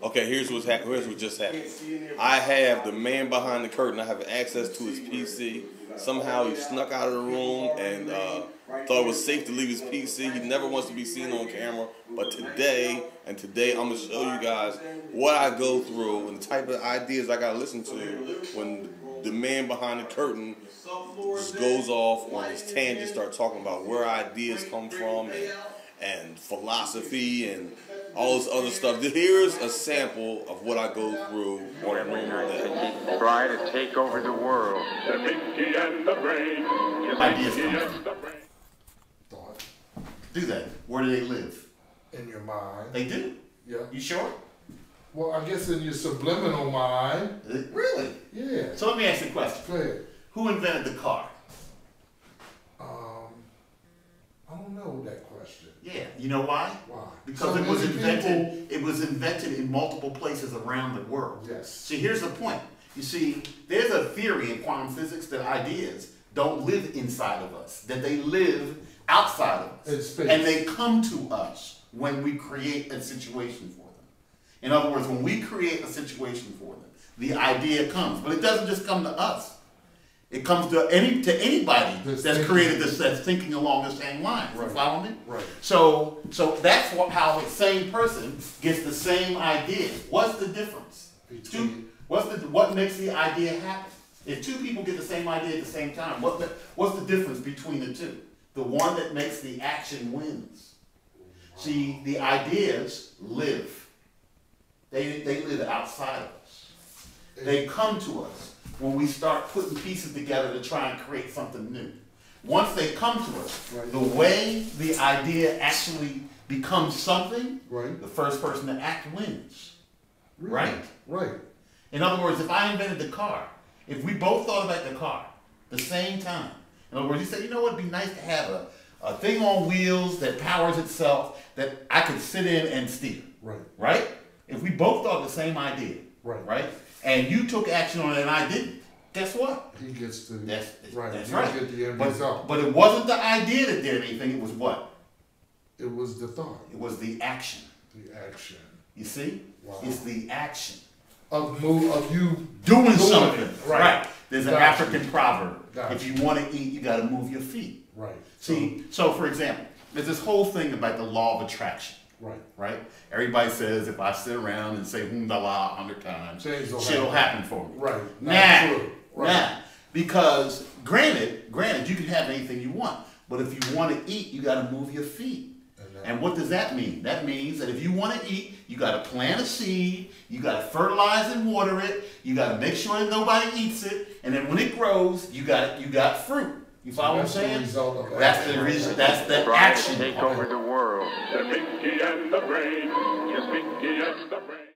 Okay, here's what just happened. I have the man behind the curtain. I have access to his PC. Somehow he snuck out of the room and thought it was safe to leave his PC. He never wants to be seen on camera. But today I'm going to show you guys what I go through and the type of ideas I got to listen to when the man behind the curtain just goes off on his tangent, start talking about where ideas come from and philosophy and all this other stuff. Here's a sample of what I go through on a normal day. Try to take over the world. The Pinky and the Brain. Ideas come from. Thought. Do that. Where do they live? In your mind. They do? Yeah. You sure? Well, I guess in your subliminal mind. Really? Yeah. So let me ask you a question. Go ahead. Who invented the car? I don't know that question. Yeah. You know why? Why? Because So it was many invented. people- It was invented in multiple places around the world. Yes. See, here's the point. You see, there's a theory in quantum physics that ideas don't live inside of us; that they live outside of us, In space. and they come to us when we create a situation for them. In other words, when we create a situation for them, the idea comes, but it doesn't just come to us. It comes to anybody that's created this, that's thinking along the same lines. Right. You follow me? Right. So that's how the same person gets the same idea. What's the difference? What makes the idea happen? If two people get the same idea at the same time, what's the difference between the two? The one that makes the action wins. See, the ideas live. They live outside of us. They come to us when we start putting pieces together to try and create something new. Once they come to us, right, the way the idea actually becomes something, right, the first person to act wins. really? Right? Right. In other words, if I invented the car, if we both thought about the car at the same time, in other words, you said, you know what, it'd be nice to have a thing on wheels that powers itself that I could sit in and steer. Right. Right? If we both thought the same idea, Right. right? And you took action on it and I didn't, guess what? He gets to. That's you right. Get the end result. But it wasn't the idea that did anything, it was what? It was the thought. It was the action. The action. You see? Wow. It's the action. Of you Doing something. it. Right. There's an Gotcha. African proverb. Gotcha. If you want to eat, you got to move your feet. Right. See, so for example, there's this whole thing about the law of attraction. Right. Right? Everybody says if I sit around and say "hum da la" 100 times, Change shit'll happen for me. Right. Nah. True. Right. Nah. Because granted, you can have anything you want, but if you want to eat, you got to move your feet. And what does that mean? That means that if you want to eat, you got to plant a seed, you got to fertilize and water it, you got to make sure that nobody eats it, and then when it grows, you got fruit. You follow what I'm saying? That's the reason. That's the action. Take over the world. The Pinky and the Brain. The Pinky and the Brain.